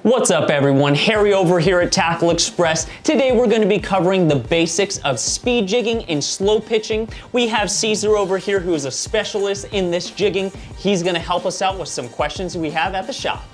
What's up everyone, Harry over here at Tackle Express. Today we're going to be covering the basics of speed jigging and slow pitching. We have Ceasar over here who is a specialist in this jigging. He's going to help us out with some questions we have at the shop.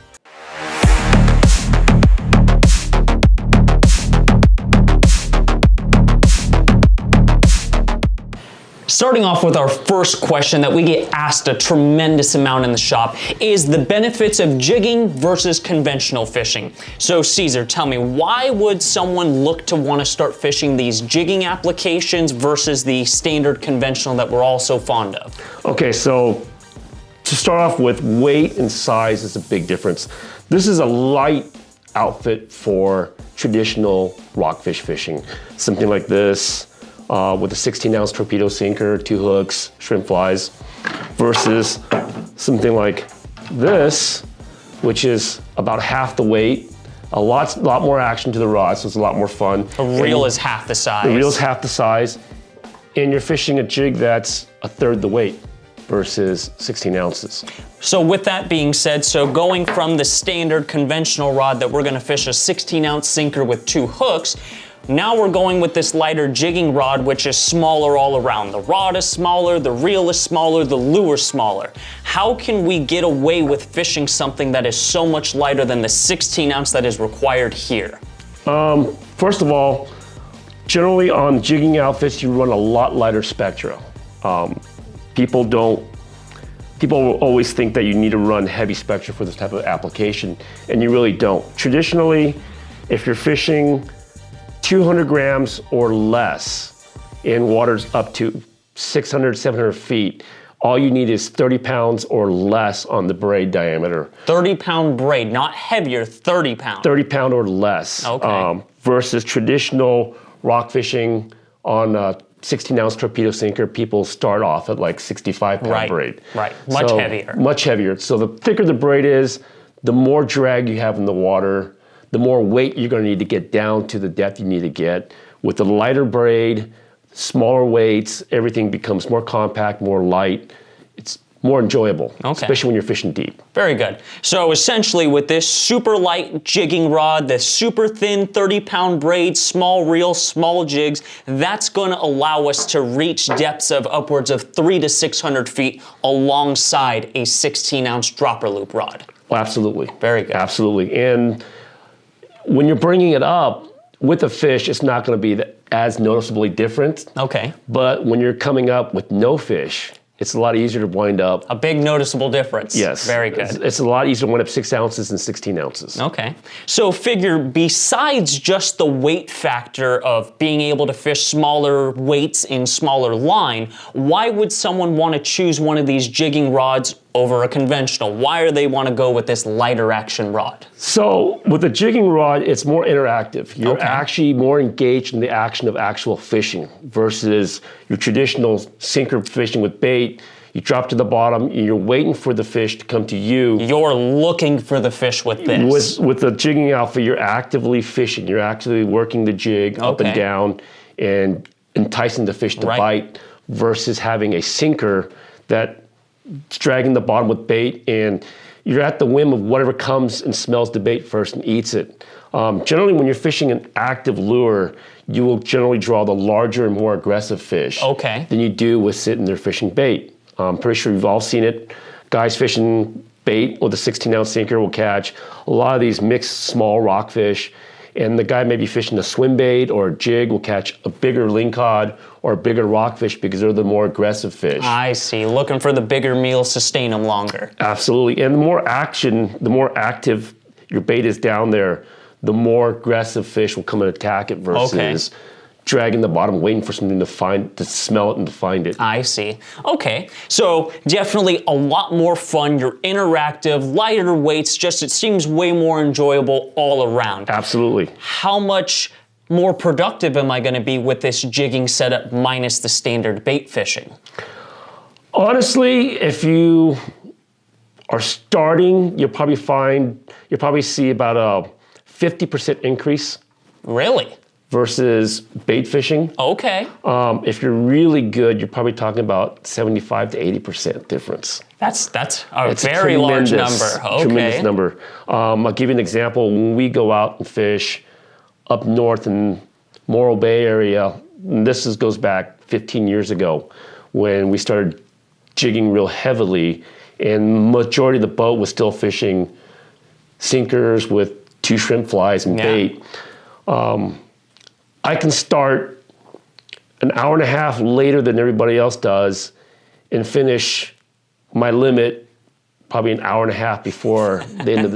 Starting off with our first question that we get asked a tremendous amount in the shop is the benefits of jigging versus conventional fishing. So Ceasar, tell me, why would someone look to want to start fishing these jigging applications versus the standard conventional that we're all so fond of? Okay, so to start off with, weight and size is a big difference. This is a light outfit for traditional rockfish fishing. Something like this. With a 16-ounce torpedo sinker, 2 hooks, shrimp flies, versus something like this, which is about half the weight, a lot more action to the rod, so it's a lot more fun. A reel is half the size. The reel is half the size, and you're fishing a jig that's a third the weight versus 16 ounces. So with that being said, so going from the standard conventional rod that we're gonna fish a 16-ounce sinker with 2 hooks, now we're going with this lighter jigging rod, which is smaller all around. The rod is smaller, the reel is smaller, the lure is smaller. How can we get away with fishing something that is so much lighter than the 16-ounce that is required here? First of all, generally on jigging outfits, you run a lot lighter spectra. People always think that you need to run heavy spectra for this type of application, and you really don't. Traditionally, if you're fishing 200 grams or less in waters up to 600, 700 feet, all you need is 30 pounds or less on the braid diameter. 30-pound braid, not heavier, 30 pound. 30 pound or less. Okay. Versus traditional rock fishing on a 16-ounce torpedo sinker, people start off at like 65-pound braid. Right, much heavier. Much heavier. So the thicker the braid is, the more drag you have in the water, the more weight you're going to need to get down to the depth you need to get. With the lighter braid, smaller weights, everything becomes more compact, more light. It's more enjoyable, especially when you're fishing deep. Very good. So essentially with this super light jigging rod, this super thin 30-pound braid, small reel, small jigs, that's going to allow us to reach depths of upwards of 300 to 600 feet alongside a 16-ounce dropper loop rod. Well, absolutely. Very good. Absolutely. And when you're bringing it up with a fish, it's not going to be as noticeably different. Okay. But when you're coming up with no fish, it's a lot easier to wind up. A big noticeable difference. Yes. Very good. It's a lot easier to wind up 6 ounces than 16 ounces. Okay. So figure, besides just the weight factor of being able to fish smaller weights in smaller line, why would someone want to choose one of these jigging rods over a conventional? Why do they want to go with this lighter action rod? So with a jigging rod, it's more interactive. You're actually more engaged in the action of actual fishing versus your traditional sinker fishing with bait. You drop to the bottom, and you're waiting for the fish to come to you. You're looking for the fish with this. With the jigging outfit, you're actively fishing. You're actually working the jig up and down and enticing the fish to bite versus having a sinker that's dragging the bottom with bait, and you're at the whim of whatever comes and smells the bait first and eats it. Generally, when you're fishing an active lure, you will generally draw the larger and more aggressive fish than you do with sitting there fishing bait. I'm pretty sure you've all seen it. Guys fishing bait with a 16-ounce sinker will catch a lot of these mixed small rockfish, and the guy may be fishing a swim bait or a jig will catch a bigger lingcod or a bigger rockfish because they're the more aggressive fish. I see, looking for the bigger meals, sustain them longer. Absolutely, and the more action, the more active your bait is down there, the more aggressive fish will come and attack it versus dragging the bottom, waiting for something to smell it and to find it. I see. Okay, so definitely a lot more fun. You're interactive, lighter weights, just it seems way more enjoyable all around. Absolutely. How much more productive am I going to be with this jigging setup minus the standard bait fishing? Honestly, if you are starting, you'll probably see about a 50% increase. Really? Versus bait fishing. Okay. If you're really good, you're probably talking about 75 to 80% difference. That's a very large number. Okay. Tremendous number. I'll give you an example. When we go out and fish up north in Morro Bay area, and this goes back 15 years ago when we started jigging real heavily, and majority of the boat was still fishing sinkers with 2 shrimp flies and bait. I can start an hour and a half later than everybody else does and finish my limit probably an hour and a half before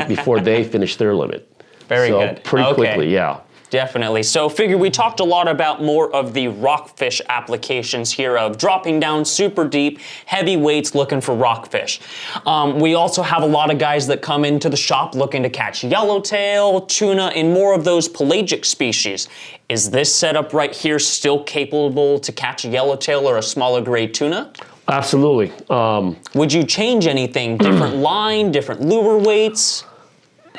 before they finish their limit. Very good. Pretty quickly, yeah. Definitely. So figure we talked a lot about more of the rockfish applications here of dropping down super deep, heavy weights looking for rockfish. We also have a lot of guys that come into the shop looking to catch yellowtail, tuna, and more of those pelagic species. Is this setup right here still capable to catch a yellowtail or a smaller grade tuna? Absolutely. Would you change anything? Different line, different lure weights?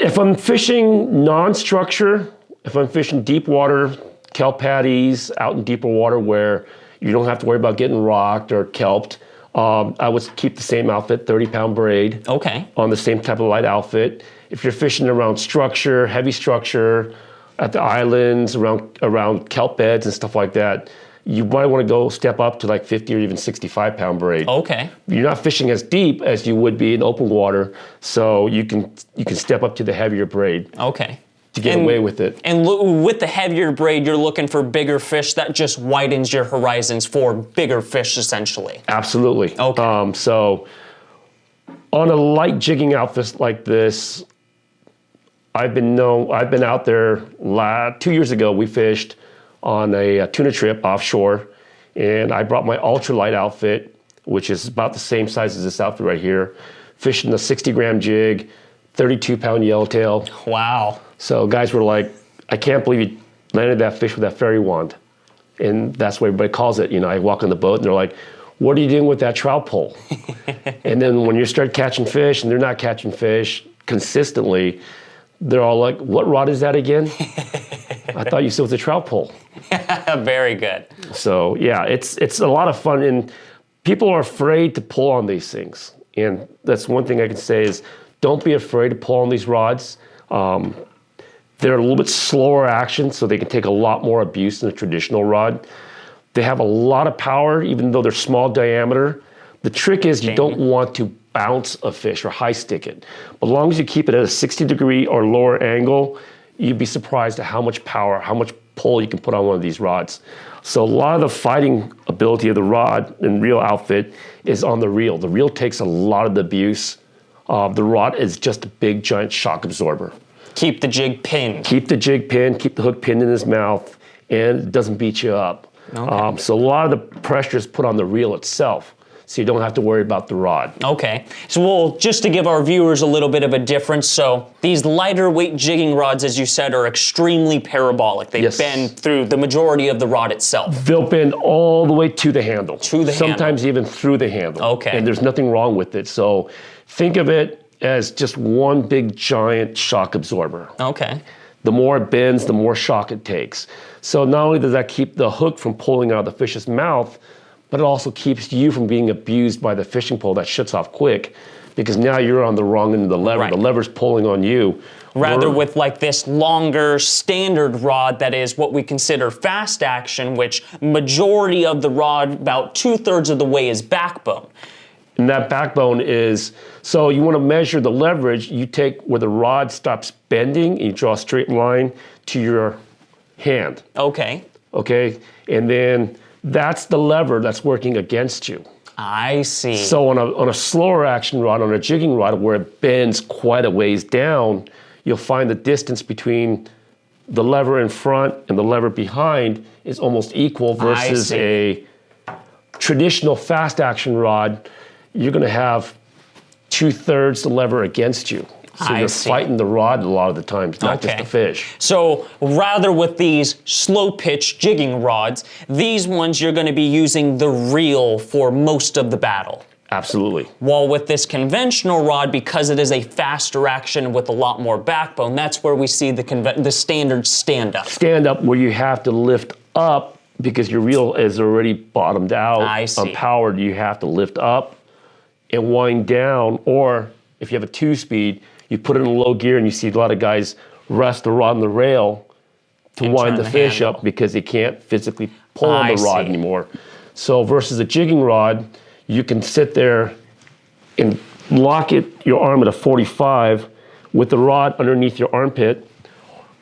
If I'm fishing non-structure, if I'm fishing deep water, kelp patties, out in deeper water where you don't have to worry about getting rocked or kelped, I would keep the same outfit, 30-pound braid. Okay. On the same type of light outfit. If you're fishing around structure, heavy structure, at the islands, around kelp beds and stuff like that, you might want to go step up to like 50 or even 65-pound braid. Okay. You're not fishing as deep as you would be in open water, so you can step up to the heavier braid. Okay. To get away with it. And with the heavier braid, you're looking for bigger fish. That just widens your horizons for bigger fish, essentially. Absolutely. Okay. So on a light jigging outfit like this, I've been out there 2 years ago. We fished on a tuna trip offshore, and I brought my ultralight outfit, which is about the same size as this outfit right here, fishing a 60-gram jig, 32-pound yellowtail. Wow. So guys were like, I can't believe you landed that fish with that fairy wand. And that's what everybody calls it. You know, I walk on the boat and they're like, what are you doing with that trout pole? And then when you start catching fish and they're not catching fish consistently, they're all like, what rod is that again? I thought you said it was a trout pole. Very good. So yeah, it's a lot of fun, and people are afraid to pull on these things. And that's one thing I can say is don't be afraid to pull on these rods. They're a little bit slower action, so they can take a lot more abuse than a traditional rod. They have a lot of power, even though they're small diameter. The trick is you don't want to bounce a fish or high stick it. But as long as you keep it at a 60-degree or lower angle, you'd be surprised at how much power, how much pull you can put on one of these rods. So a lot of the fighting ability of the rod and reel outfit is on the reel. The reel takes a lot of the abuse. The rod is just a big, giant shock absorber. Keep the jig pinned. Keep the jig pinned, keep the hook pinned in his mouth, and it doesn't beat you up. Okay. So a lot of the pressure is put on the reel itself, so you don't have to worry about the rod. Okay, so well, just to give our viewers a little bit of a difference, so these lighter weight jigging rods, as you said, are extremely parabolic. They bend through the majority of the rod itself. They'll bend all the way to the handle. Sometimes even through the handle. Okay. And there's nothing wrong with it. So think of it as just one big giant shock absorber. Okay. The more it bends, the more shock it takes. So not only does that keep the hook from pulling out of the fish's mouth, but it also keeps you from being abused by the fishing pole that shuts off quick, because now you're on the wrong end of the lever. Right. The lever's pulling on you. Rather with like this longer standard rod that is what we consider fast action, which majority of the rod, about 2/3 of the way, is backbone. And that backbone is, so you want to measure the leverage, you take where the rod stops bending, and you draw a straight line to your hand. Okay. Okay, and then that's the lever that's working against you. I see. So on a slower action rod, on a jigging rod where it bends quite a ways down, you'll find the distance between the lever in front and the lever behind is almost equal versus a traditional fast action rod. You're going to have 2/3 the lever against you. So you're fighting the rod a lot of the times, not just the fish. So rather with these slow pitch jigging rods, these ones you're going to be using the reel for most of the battle. Absolutely. While with this conventional rod, because it is a faster action with a lot more backbone, that's where we see the standard stand-up. Stand-up where you have to lift up because your reel is already bottomed out. I see. Unpowered, you have to lift up and wind down, or if you have a 2-speed, you put it in low gear, and you see a lot of guys rest the rod on the rail to wind the fish up because they can't physically pull on the rod anymore. So versus a jigging rod, you can sit there and lock your arm at a 45 with the rod underneath your armpit,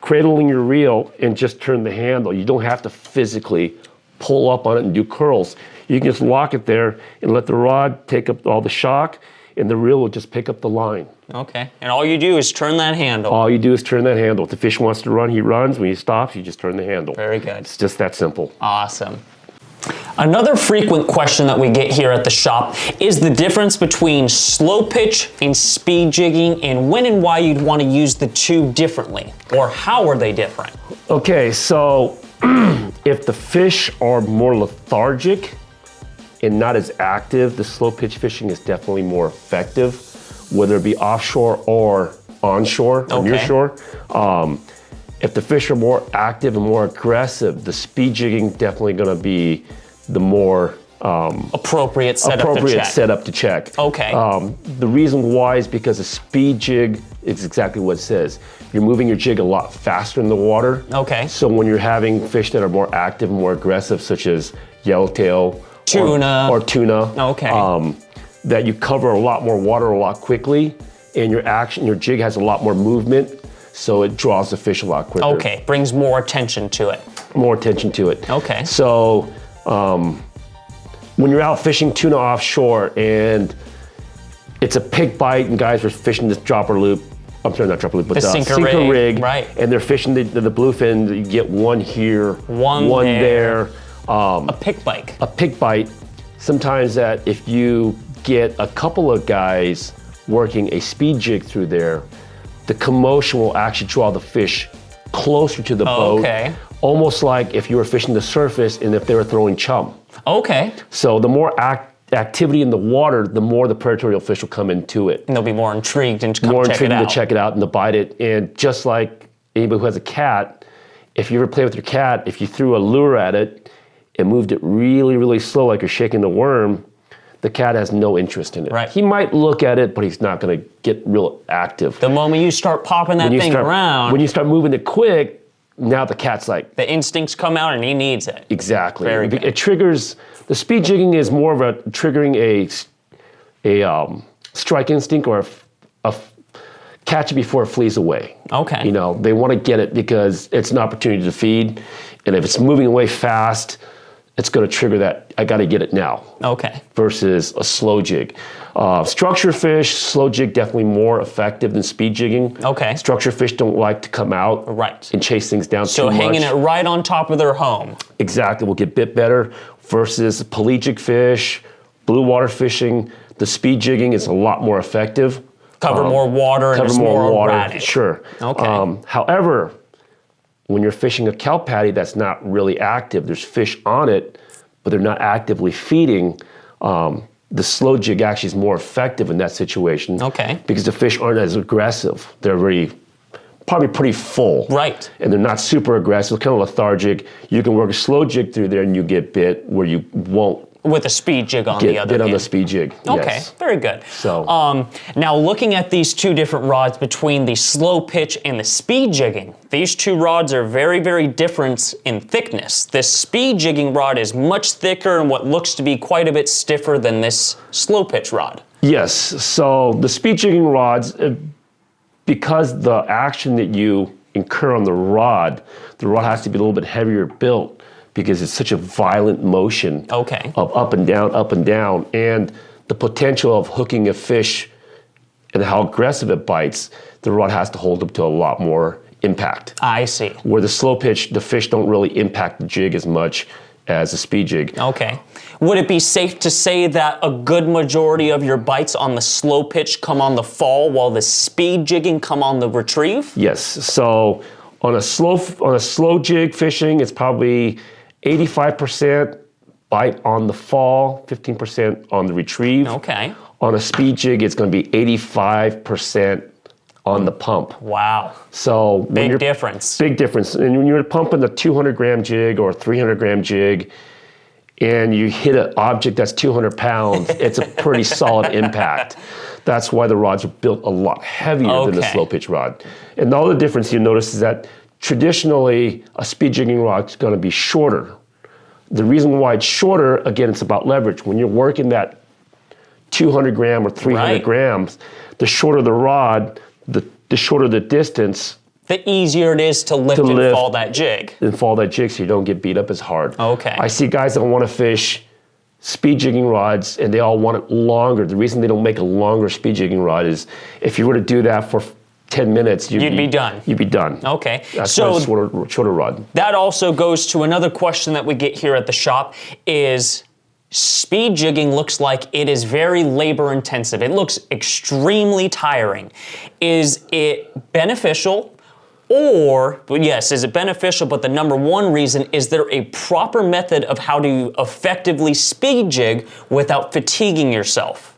cradling your reel, and just turn the handle. You don't have to physically pull up on it and do curls. You can just lock it there and let the rod take up all the shock, and the reel will just pick up the line. Okay, and all you do is turn that handle. All you do is turn that handle. If the fish wants to run, he runs. When he stops, you just turn the handle. Very good. It's just that simple. Awesome. Another frequent question that we get here at the shop is the difference between slow pitch and speed jigging, and when and why you'd want to use the two differently, or how are they different? Okay, so if the fish are more lethargic and not as active, the slow pitch fishing is definitely more effective, whether it be offshore or onshore or nearshore. If the fish are more active and more aggressive, the speed jigging definitely going to be the more appropriate setup to check. Okay. The reason why is because a speed jig is exactly what it says. You're moving your jig a lot faster in the water. Okay. So when you're having fish that are more active and more aggressive, such as yellowtail, or tuna, that you cover a lot more water a lot quickly, and your jig has a lot more movement, so it draws the fish a lot quicker. Okay, brings more attention to it. More attention to it. Okay. So when you're out fishing tuna offshore and it's a pig bite and guys are fishing this dropper loop, I'm sorry, not dropper loop, but the sinker rig, right? And they're fishing the bluefin, you get one here, one there. A pick bite. A pick bite. Sometimes that if you get a couple of guys working a speed jig through there, the commotion will actually draw the fish closer to the boat. Okay. Almost like if you were fishing the surface and if they were throwing chum. Okay. So the more activity in the water, the more the predatory fish will come into it. And they'll be more intrigued and to check it out and to bite it. And just like anybody who has a cat, if you ever play with your cat, if you threw a lure at it and moved it really, really slow like you're shaking the worm, the cat has no interest in it. Right. He might look at it, but he's not going to get real active. The moment you start popping that thing around. When you start moving it quick, now the cat's like... The instincts come out and he needs it. Exactly. Very good. It triggers... The speed jigging is more of a triggering a strike instinct or a catch it before it flees away. Okay. You know, they want to get it because it's an opportunity to feed. And if it's moving away fast, it's going to trigger that, I got to get it now. Okay. Versus a slow jig. Structure fish, slow jig definitely more effective than speed jigging. Okay. Structure fish don't like to come out and chase things down too much. So hanging it right on top of their home. Exactly, will get bit better. Versus pelagic fish, blue water fishing, the speed jigging is a lot more effective. Cover more water and it's more erratic. Sure. Okay. However, when you're fishing a kelp patty that's not really active, there's fish on it, but they're not actively feeding, the slow jig actually is more effective in that situation. Okay. Because the fish aren't as aggressive. They're probably pretty full. Right. And they're not super aggressive, kind of lethargic. You can work a slow jig through there and you get bit where you won't. With a speed jig on the other end. on the speed jig, Okay, yes. Very good. So, now looking at these two different rods between the slow pitch and the speed jigging, these two rods are very, very different in thickness. This speed jigging rod is much thicker and what looks to be quite a bit stiffer than this slow pitch rod. Yes, so the speed jigging rods, because the action that you incur on the rod has to be a little bit heavier built, because it's such a violent motion of up and down, and the potential of hooking a fish and how aggressive it bites, the rod has to hold up to a lot more impact. I see. Where the slow pitch, the fish don't really impact the jig as much as a speed jig. Okay. Would it be safe to say that a good majority of your bites on the slow pitch come on the fall while the speed jigging come on the retrieve? Yes, so on a slow jig fishing, it's probably 85% bite on the fall, 15% on the retrieve. Okay. On a speed jig, it's going to be 85% on the pump. Wow. So big difference. Big difference. And when you're pumping the 200-gram jig or 300-gram jig, and you hit an object that's 200 pounds, it's a pretty solid impact. That's why the rods are built a lot heavier than the slow pitch rod. And all the difference you notice is that traditionally a speed jigging rod is going to be shorter. The reason why it's shorter, again, it's about leverage. When you're working that 200 gram or 300 grams, the shorter the rod, the shorter the distance, the easier it is to lift and fall that jig. And fall that jig so you don't get beat up as hard. Okay. I see guys that want to fish speed jigging rods and they all want it longer. The reason they don't make a longer speed jigging rod is if you were to do that for 10 minutes, you'd be done. You'd be done. Okay. That's so shorter rod. That also goes to another question that we get here at the shop is speed jigging looks like it is very labor intensive. It looks extremely tiring. Is it beneficial? Or, yes, is it beneficial, but the number one reason, is there a proper method of how to effectively speed jig without fatiguing yourself?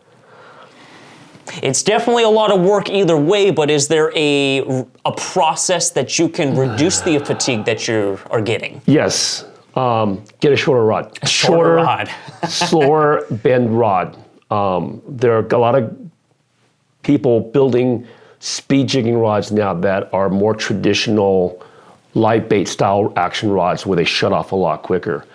It's definitely a lot of work either way, but is there a process that you can reduce the fatigue that you are getting? Yes, get a shorter rod. A shorter rod. Slower bend rod. There are a lot of people building speed jigging rods now that are more traditional light bait style action rods where they shut off a lot quicker.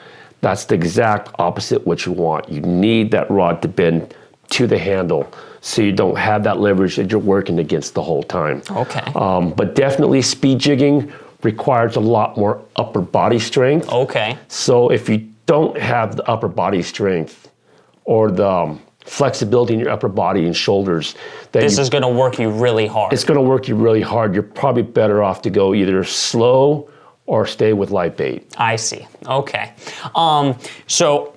That's the exact opposite what you want. You need that rod to bend to the handle so you don't have that leverage that you're working against the whole time. Okay. But definitely speed jigging requires a lot more upper body strength. Okay. So if you don't have the upper body strength or the flexibility in your upper body and shoulders, this is going to work you really hard. It's going to work you really hard. You're probably better off to go either slow or stay with light bait. I see. Okay. So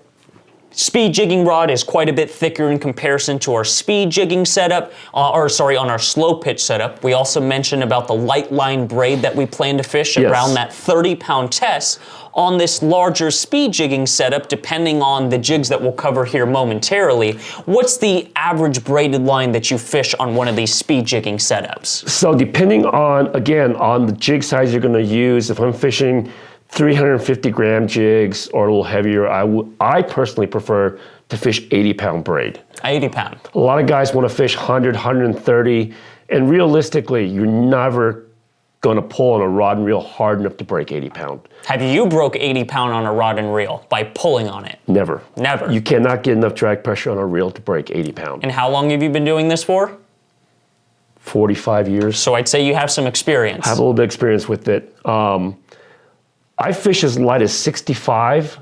speed jigging rod is quite a bit thicker in comparison to our speed jigging setup, on our slow pitch setup. We also mentioned about the light line braid that we plan to fish around that 30-pound test. On this larger speed jigging setup, depending on the jigs that we'll cover here momentarily, what's the average braided line that you fish on one of these speed jigging setups? So depending on, again, on the jig size you're gonna use, if I'm fishing 350 gram jigs or a little heavier, I personally prefer to fish 80-pound braid. 80 pound. A lot of guys want to fish 100, 130, and realistically, you're never going to pull on a rod and reel hard enough to break 80 pound. Have you broke 80 pound on a rod and reel by pulling on it? Never. Never. You cannot get enough drag pressure on a reel to break 80 pound. And how long have you been doing this for? 45 years. So I'd say you have some experience. I have a little bit of experience with it. I fish as light as 65,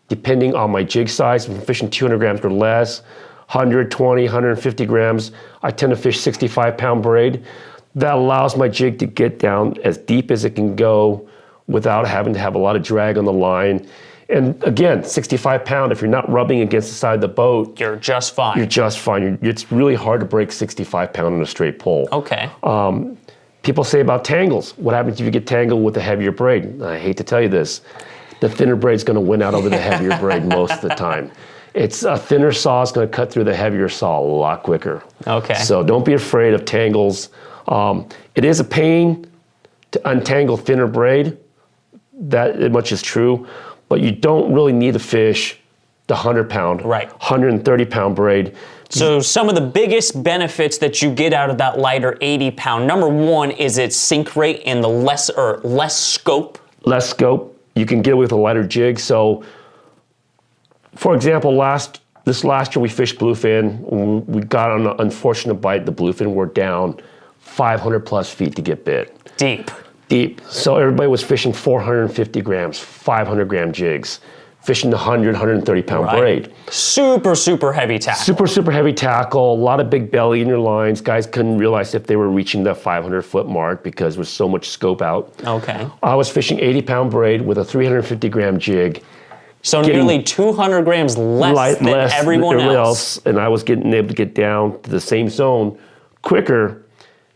depending on my jig size. If I'm fishing 200 grams or less, 120, 150 grams, I tend to fish 65-pound braid. That allows my jig to get down as deep as it can go without having to have a lot of drag on the line. And again, 65 pound, if you're not rubbing against the side of the boat, you're just fine. You're just fine. It's really hard to break 65 pound on a straight pull. Okay. People say about tangles. What happens if you get tangled with a heavier braid? I hate to tell you this. The thinner braid's gonna win out over the heavier braid most of the time. It's a thinner saw is gonna cut through the heavier saw a lot quicker. Okay. So don't be afraid of tangles. It is a pain to untangle thinner braid. That much is true, but you don't really need to fish the 100-pound, 130-pound braid. So some of the biggest benefits that you get out of that lighter 80-pound, number one is its sink rate and the less scope. Less scope. You can get away with a lighter jig. So, for example, this last year we fished bluefin. We got on an unfortunate bite. The bluefin were down 500 plus feet to get bit. Deep. Deep. So everybody was fishing 450 grams, 500 gram jigs, fishing the 100, 130 pound braid. Super, super heavy tackle. Super, super heavy tackle, a lot of big belly in your lines. Guys couldn't realize if they were reaching the 500 foot mark because there was so much scope out. Okay. I was fishing 80 pound braid with a 350 gram jig. So nearly 200 grams less than everyone else. And I was able to get down to the same zone quicker.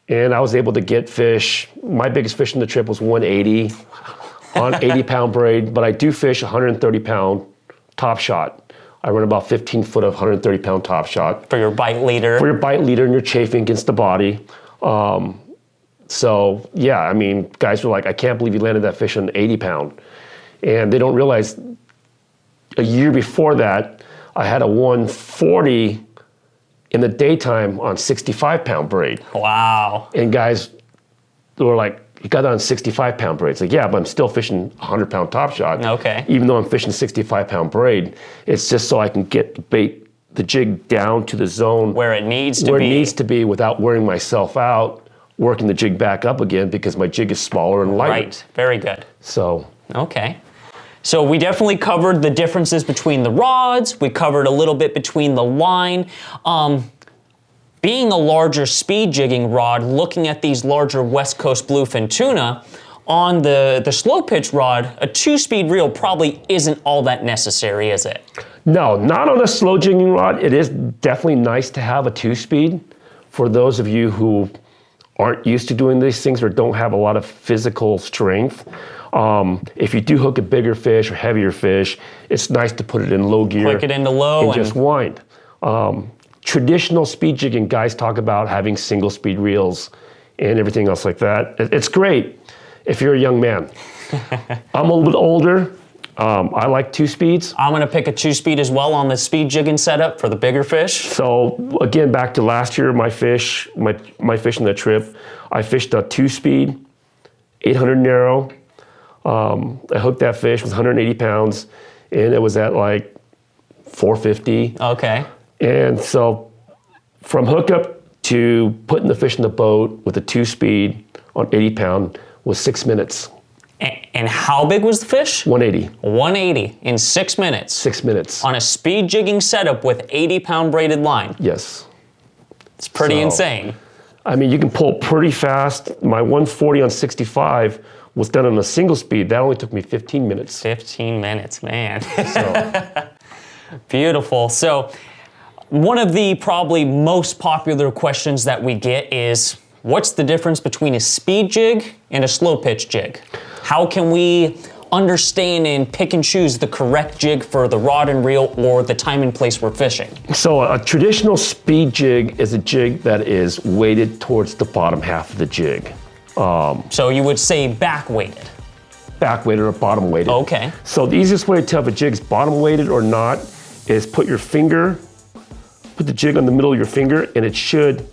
And I was able to get fish. My biggest fish in the trip was 180 on 80 pound braid, but I do fish 130 pound top shot. I run about 15 foot of 130 pound top shot. For your bite leader. For your bite leader and your chafing against the body. So yeah, I mean, guys were like, I can't believe you landed that fish on 80 pound. And they don't realize a year before that, I had a 140 in the daytime on 65-pound braid. Wow. And guys were like, you got that on 65-pound braid. It's like, yeah, but I'm still fishing 100-pound top shot. Okay. Even though I'm fishing 65-pound braid, it's just so I can get the jig down to the zone where it needs to be. Where it needs to be without wearing myself out, working the jig back up again because my jig is smaller and lighter. Right, very good. So. Okay. So we definitely covered the differences between the rods. We covered a little bit between the line. Being a larger speed jigging rod, looking at these larger West Coast bluefin tuna, on the slow pitch rod, a 2-speed reel probably isn't all that necessary, is it? No, not on a slow jigging rod. It is definitely nice to have a 2-speed for those of you who aren't used to doing these things or don't have a lot of physical strength. If you do hook a bigger fish or heavier fish, it's nice to put it in low gear. Click it into low and just wind. Traditional speed jigging, guys talk about having single speed reels and everything else like that. It's great if you're a young man. I'm a little bit older. I like 2 speeds. I'm gonna pick a 2-speed as well on the speed jigging setup for the bigger fish. So again, back to last year, my fish on the trip, I fished a 2-speed, 800 narrow. I hooked that fish with 180 pounds and it was at like 450. Okay. And so from hookup to putting the fish in the boat with a 2-speed on 80 pound was 6 minutes. And how big was the fish? 180. 180 in 6 minutes. 6 minutes. On a speed jigging setup with 80-pound braided line. Yes. It's pretty insane. I mean, you can pull pretty fast. My 140 on 65 was done on a single speed. That only took me 15 minutes. 15 minutes, man. So. Beautiful. So one of the probably most popular questions that we get is, what's the difference between a speed jig and a slow pitch jig? How can we understand and pick and choose the correct jig for the rod and reel or the time and place we're fishing? So a traditional speed jig is a jig that is weighted towards the bottom half of the jig. So you would say back weighted? Back weighted or bottom weighted. Okay. So the easiest way to tell if a jig's bottom weighted or not is put the jig on the middle of your finger and it should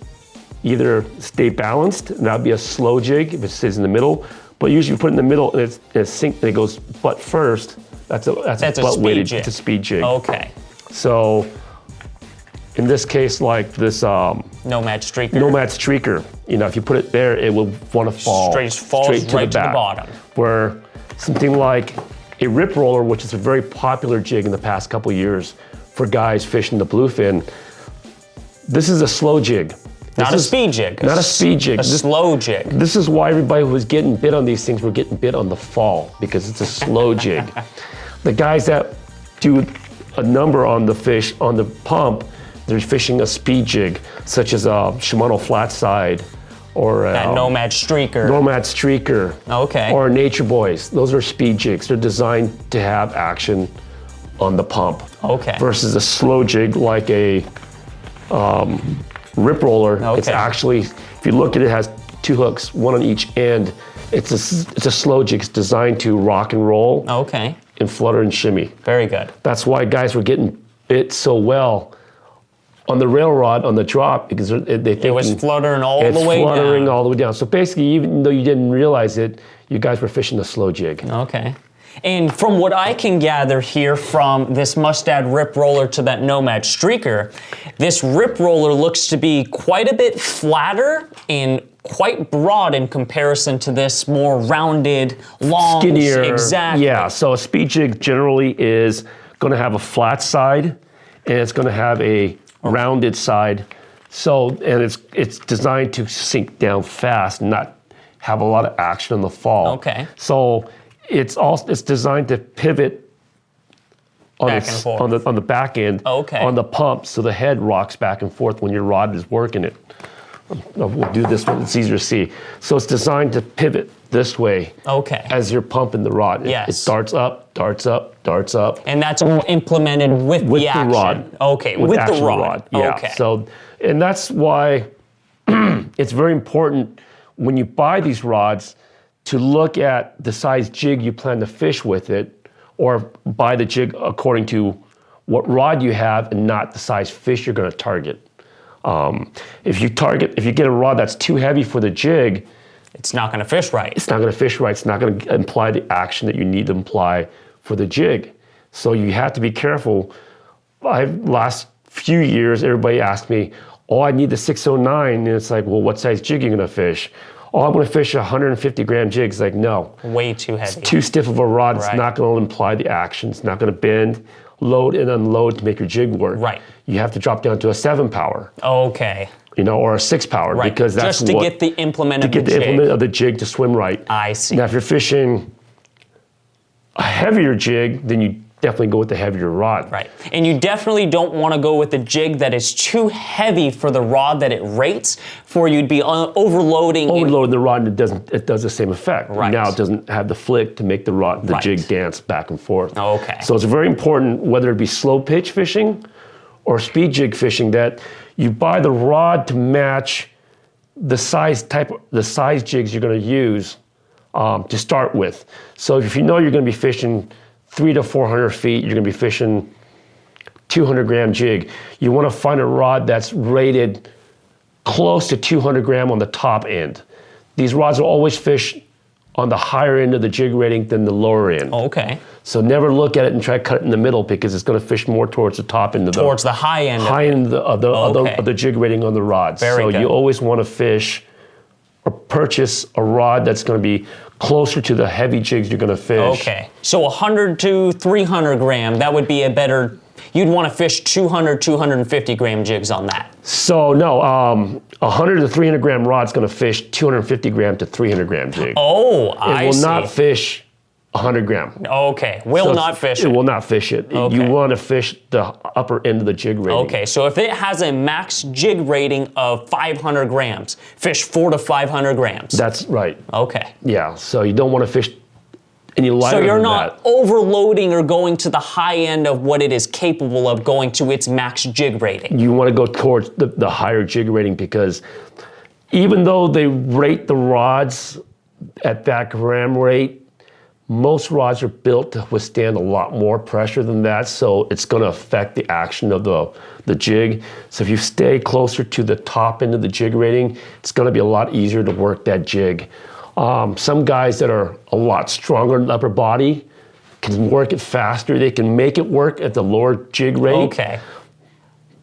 either stay balanced, and that'd be a slow jig if it stays in the middle, but usually you put it in the middle and it goes butt first, that's a butt weighted jig. It's a speed jig. Okay. So in this case, like this Nomad Streaker. Nomad Streaker, you know, if you put it there, it will want to fall straight to the bottom. Where something like a rip roller, which is a very popular jig in the past couple years for guys fishing the bluefin, this is a slow jig. Not a speed jig. Not a speed jig. A slow jig. This is why everybody who was getting bit on these things were getting bit on the fall, because it's a slow jig. The guys that do a number on the fish, on the pump, they're fishing a speed jig, such as a Shimano flat side, or that Nomad Streaker. Nomad Streaker. Okay. Or Nature Boys. Those are speed jigs. They're designed to have action on the pump. Okay. Versus a slow jig like a rip roller. Okay. It's actually, if you look at it, it has 2 hooks, 1 on each end. It's a slow jig. It's designed to rock and roll. Okay. And flutter and shimmy. Very good. That's why guys were getting bit so well on the rail rod on the drop, because they think it was fluttering all the way down. It's fluttering all the way down. So basically, even though you didn't realize it, you guys were fishing the slow jig. Okay. And from what I can gather here from this Mustad rip roller to that Nomad Streaker, this rip roller looks to be quite a bit flatter and quite broad in comparison to this more rounded, long, skinnier. Exactly. Yeah, so a speed jig generally is going to have a flat side and it's going to have a rounded side. So, and it's designed to sink down fast, not have a lot of action in the fall. Okay. So it's designed to pivot on the back end, on the pump, so the head rocks back and forth when your rod is working it. We'll do this one, it's easier to see. So it's designed to pivot this way as you're pumping the rod. Yes. It darts up, darts up, darts up. And that's all implemented with the action. Rod. Okay, with the rod. Yeah. Okay. So, and that's why it's very important when you buy these rods to look at the size jig you plan to fish with it, or buy the jig according to what rod you have and not the size fish you're going to target. If you get a rod that's too heavy for the jig, it's not going to fish right. It's not going to fish right. It's not going to imply the action that you need to imply for the jig. So you have to be careful. Last few years, everybody asked me, oh, I need the 609. And it's like, well, what size jig are you going to fish? Oh, I'm going to fish 150 gram jigs. Like, no. Way too heavy. It's too stiff of a rod. Right. It's not going to imply the action. It's not going to bend, load, and unload to make your jig work. Right. You have to drop down to a 7 power. Okay. You know, or a 6 power. Right. Because that's just to get the implement of the jig. To get the implement of the jig to swim right. I see. Now, if you're fishing a heavier jig, then you definitely go with the heavier rod. Right. And you definitely don't want to go with a jig that is too heavy for the rod that it rates, for you'd be overloading. Overloading the rod, and it does the same effect. Right. Now it doesn't have the flick to make the jig dance back and forth. Okay. So it's very important, whether it be slow pitch fishing or speed jig fishing, that you buy the rod to match the size jigs you're going to use to start with. So if you know you're going to be fishing 300 to 400 feet, you're going to be fishing 200 gram jig, you want to find a rod that's rated close to 200 gram on the top end. These rods will always fish on the higher end of the jig rating than the lower end. Okay. So never look at it and try to cut it in the middle, because it's going to fish more towards the top end of the towards the high end of the jig rating on the rod. Very good. You always want to fish or purchase a rod that's going to be closer to the heavy jigs you're going to fish. Okay. So 100 to 300 gram, that would be a better. You'd want to fish 200, 250 gram jigs on that. So no, 100 to 300 gram rod's going to fish 250 gram to 300 gram jig. Oh, I see. It will not fish 100 gram. Okay, will not fish it. It will not fish it. Okay. You want to fish the upper end of the jig rating. Okay, so if it has a max jig rating of 500 grams, fish 400 to 500 grams. That's right. Okay. Yeah, so you don't want to fish any lighter So you're than not that. overloading or going to the high end of what it is capable of going to its max jig rating. You want to go towards the higher jig rating, because even though they rate the rods at that gram rate, most rods are built to withstand a lot more pressure than that, so it's going to affect the action of the jig. So if you stay closer to the top end of the jig rating, it's going to be a lot easier to work that jig. Some guys that are a lot stronger in the upper body can work it faster. They can make it work at the lower jig rate. Okay.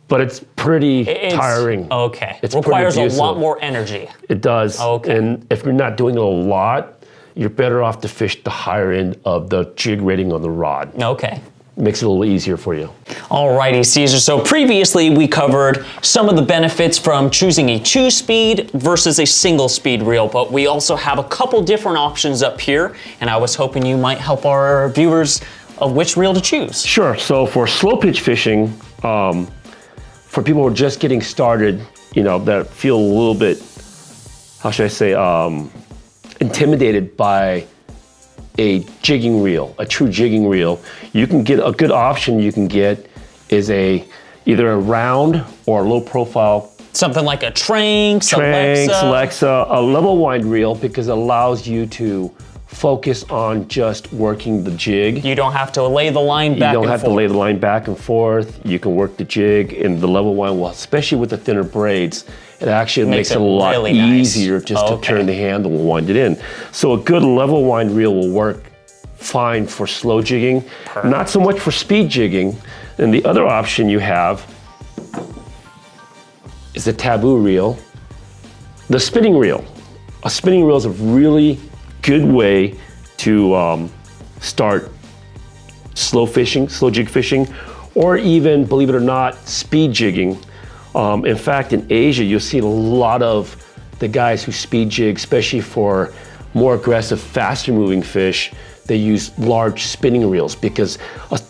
But it's pretty tiring. Okay. It requires a lot more energy. It does. Okay. And if you're not doing it a lot, you're better off to fish the higher end of the jig rating on the rod. Okay. Makes it a little easier for you. Alrighty, Caesar. So previously we covered some of the benefits from choosing a 2-speed versus a single-speed reel, but we also have a couple different options up here, and I was hoping you might help our viewers of which reel to choose. Sure. So for slow pitch fishing, for people who are just getting started, you know, that feel a little bit, how should I say, intimidated by a jigging reel, a true jigging reel, you can get a good option. You can get is either a round or a low profile. Something like a Tranx, Alexa, a level wind reel, because it allows you to focus on just working the jig. You don't have to lay the line back and forth. You don't have to lay the line back and forth. You can work the jig in the level wind, well, especially with the thinner braids. It actually makes it a lot really easier just to turn the handle and wind it in. So a good level wind reel will work fine for slow jigging, not so much for speed jigging. And the other option you have is a taboo reel, the spinning reel. A spinning reel is a really good way to start slow jig fishing, or even, believe it or not, speed jigging. In fact, in Asia, you'll see a lot of the guys who speed jig, especially for more aggressive, faster moving fish, they use large spinning reels, because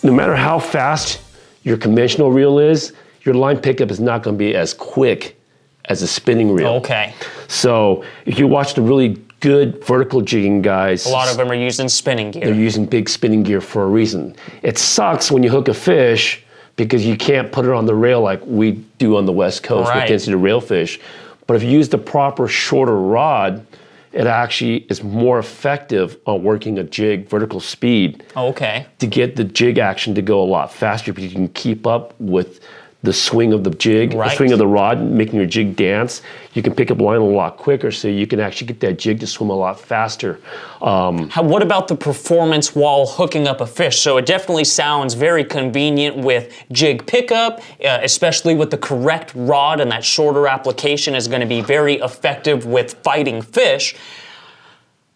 no matter how fast your conventional reel is, your line pickup is not going to be as quick as a spinning reel. Okay. So if you watch the really good vertical jigging guys, a lot of them are using spinning gear. They're using big spinning gear for a reason. It sucks when you hook a fish because you can't put it on the rail like we do on the West Coast with instant rail fish. But if you use the proper shorter rod, it actually is more effective on working a jig vertical speed. Okay. To get the jig action to go a lot faster, because you can keep up with the swing of the jig, the swing of the rod, making your jig dance. You can pick up line a lot quicker, so you can actually get that jig to swim a lot faster. What about the performance while hooking up a fish? So it definitely sounds very convenient with jig pickup, especially with the correct rod, and that shorter application is going to be very effective with fighting fish.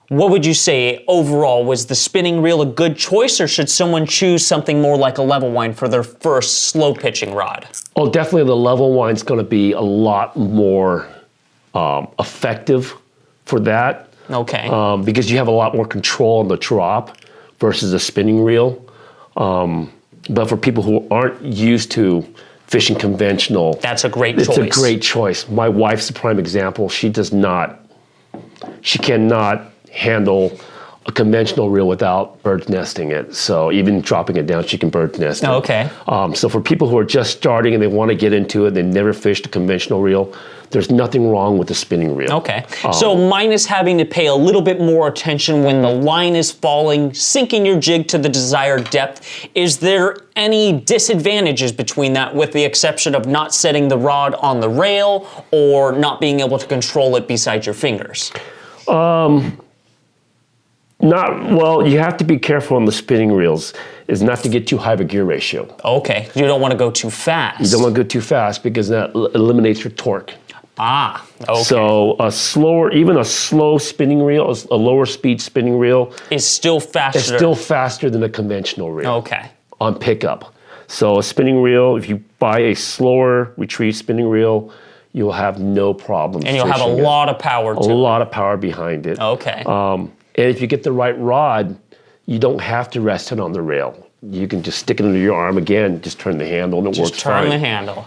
What would you say overall? Was the spinning reel a good choice, or should someone choose something more like a level wind for their first slow pitching rod? Oh, definitely the level wind's going to be a lot more effective for that. Okay. Because you have a lot more control on the drop versus a spinning reel. But for people who aren't used to fishing conventional, that's a great choice. It's a great choice. My wife's a prime example. She cannot handle a conventional reel without bird's nesting it. So even dropping it down, she can bird's nest it. Okay. So for people who are just starting and they want to get into it, they never fished a conventional reel, there's nothing wrong with the spinning reel. Okay. So minus having to pay a little bit more attention when the line is falling, sinking your jig to the desired depth, is there any disadvantages between that, with the exception of not setting the rod on the rail or not being able to control it beside your fingers? Well, you have to be careful on the spinning reels, is not to get too high of a gear ratio. Okay, you don't want to go too fast. You don't want to go too fast because that eliminates your torque. Ah, okay. So even a slow spinning reel, a lower speed spinning reel, is still faster. It's still faster than a conventional reel. Okay. On pickup. So a spinning reel, if you buy a slower retrieve spinning reel, you'll have no problem. And you'll have a lot of power to it. A lot of power behind it. Okay. And if you get the right rod, you don't have to rest it on the rail. You can just stick it under your arm again, just turn the handle, and it works fine. Just turn the handle.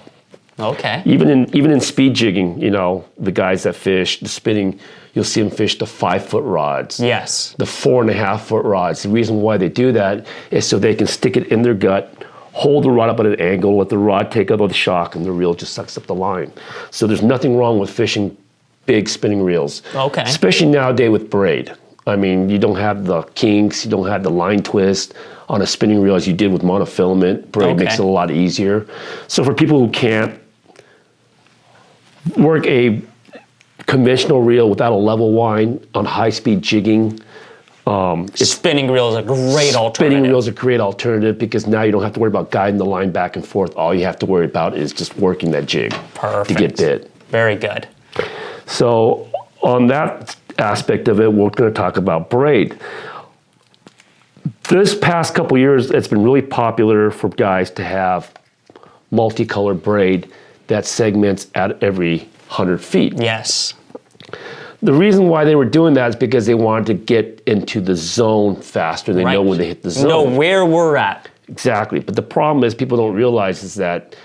Okay. Even in speed jigging, you know, the guys that fish the spinning, you'll see them fish the 5-foot rods. Yes. The 4.5-foot rods. The reason why they do that is so they can stick it in their gut, hold the rod up at an angle, let the rod take out the shock, and the reel just sucks up the line. So there's nothing wrong with fishing big spinning reels. Okay. Especially nowadays with braid. I mean, you don't have the kinks, you don't have the line twist on a spinning reel as you did with monofilament. Braid makes it a lot easier. So for people who can't work a conventional reel without a level wind on high-speed jigging, spinning reel is a great alternative. Spinning reel is a great alternative because now you don't have to worry about guiding the line back and forth. All you have to worry about is just working that jig to get bit. Very good. So on that aspect of it, we're going to talk about braid. This past couple years, it's been really popular for guys to have multicolored braid that segments at every 100 feet. Yes. The reason why they were doing that is because they wanted to get into the zone faster. They know when they hit the zone. Know where we're at. Exactly. But the problem is people don't realize is that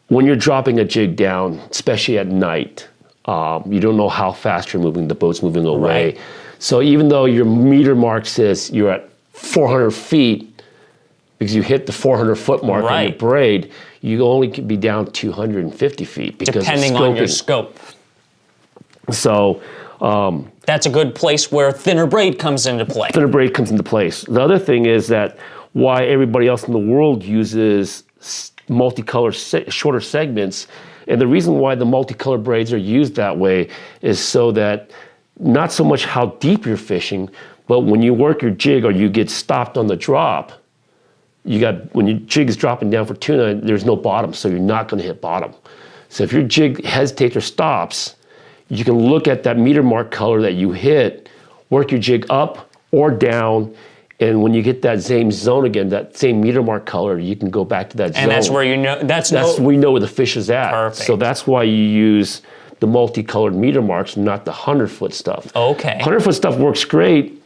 when you're dropping a jig down, especially at night, you don't know how fast you're moving, the boat's moving away. Right. So even though your meter mark says you're at 400 feet, because you hit the 400-foot mark on your braid, you only could be down 250 feet. Because depending on your scope. So that's a good place where thinner braid comes into play. Thinner braid comes into place. The other thing is that why everybody else in the world uses multicolored shorter segments, and the reason why the multicolored braids are used that way is so that not so much how deep you're fishing, but when you work your jig or you get stopped on the drop, when your jig is dropping down for tuna, there's no bottom, so you're not going to hit bottom. So if your jig hesitates or stops, you can look at that meter mark color that you hit, work your jig up or down, and when you get that same zone again, that same meter mark color, you can go back to that zone. And that's where you know, we know where the fish is at. Perfect. So that's why you use the multicolored meter marks, not the 100-foot stuff. Okay. 100-foot stuff works great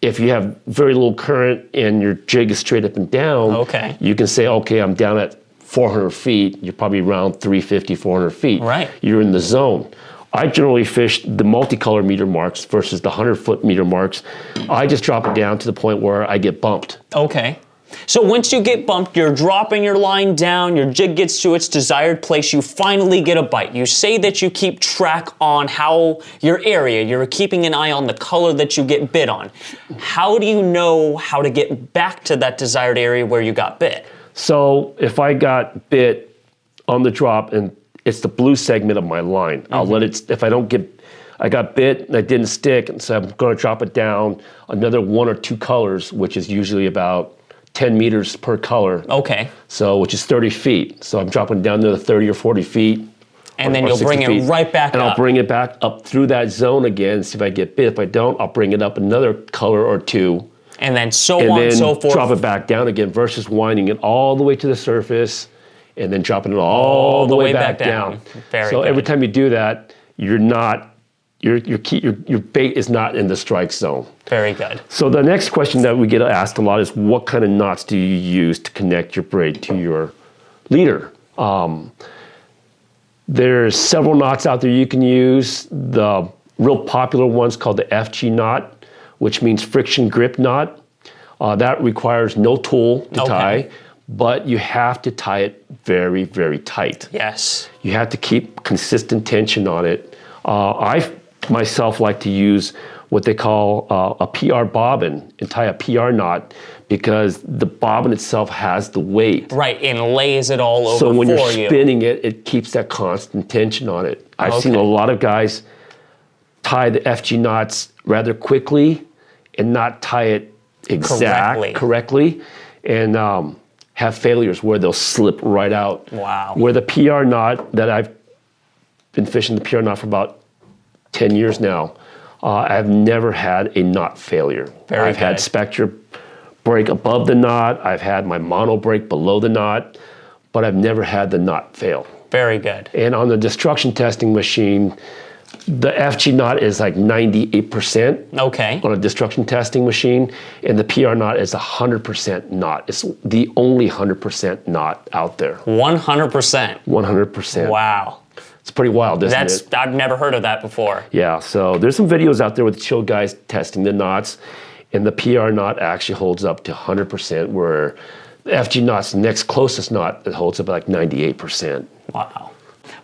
if you have very little current and your jig is straight up and down. Okay. You can say, okay, I'm down at 400 feet. You're probably around 350, 400 feet. Right. You're in the zone. I generally fish the multicolor meter marks versus the 100-foot meter marks. I just drop it down to the point where I get bumped. Okay. So once you get bumped, you're dropping your line down, your jig gets to its desired place, you finally get a bite. You say that you keep track on how your area, you're keeping an eye on the color that you get bit on. How do you know how to get back to that desired area where you got bit? So if I got bit on the drop and it's the blue segment of my line, I'll let it, if I don't get, I got bit and I didn't stick, and so I'm gonna drop it down another 1 or 2 colors, which is usually about 10 meters per color. Okay. So, which is 30 feet. So I'm dropping down to the 30 or 40 feet. And then you'll bring it right back up. And I'll bring it back up through that zone again, see if I get bit. If I don't, I'll bring it up another color or 2. And then so on and so forth. Drop it back down again versus winding it all the way to the surface and then dropping it all the way back down. Very so good. every time you do that, you're not, your bait is not in the strike zone. Very good. So the next question that we get asked a lot is, what kind of knots do you use to connect your braid to your leader? There's several knots out there you can use. The real popular one's called the FG knot, which means friction grip knot. That requires no tool to tie, but you have to tie it very, very tight. Yes. You have to keep consistent tension on it. I myself like to use what they call a PR bobbin and tie a PR knot, because the bobbin itself has the weight. Right, and lays it all over for you. So when you're spinning it, it keeps that constant tension on it. I've seen a lot of guys tie the FG knots rather quickly and not tie it correctly and have failures where they'll slip right out. Wow. Where the PR knot, that I've been fishing the PR knot for about 10 years now, I've never had a knot failure. I've had Spectre break above the knot, I've had my mono break below the knot, but I've never had the knot fail. Very good. And on the destruction testing machine, the FG knot is like 98% on a destruction testing machine, and the PR knot is 100% knot. It's the only 100% knot out there. 100%? 100%. Wow. It's pretty wild, isn't it? I've never heard of that before. Yeah, so there's some videos out there with chill guys testing the knots, and the PR knot actually holds up to 100%, where the FG knot's the next closest knot that holds up like 98%. Wow.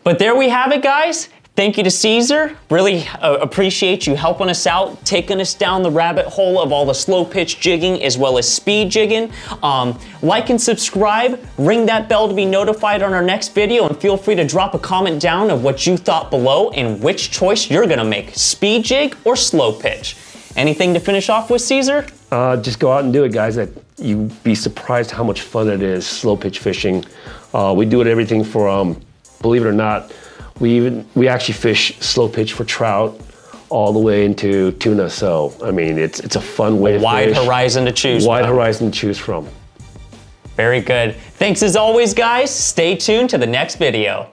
But there we have it, guys. Thank you to Ceasar. Really appreciate you helping us out, taking us down the rabbit hole of all the slow pitch jigging as well as speed jigging. Like and subscribe, ring that bell to be notified on our next video, and feel free to drop a comment down of what you thought below and which choice you're gonna make, speed jig or slow pitch. Anything to finish off with, Ceasar? Just go out and do it, guys. You'd be surprised how much fun it is, slow pitch fishing. We do it everything from, believe it or not, we actually fish slow pitch for trout all the way into tuna. So, I mean, it's a fun way to fish. Wide horizon to choose from. Wide horizon to choose from. Very good. Thanks as always, guys. Stay tuned to the next video.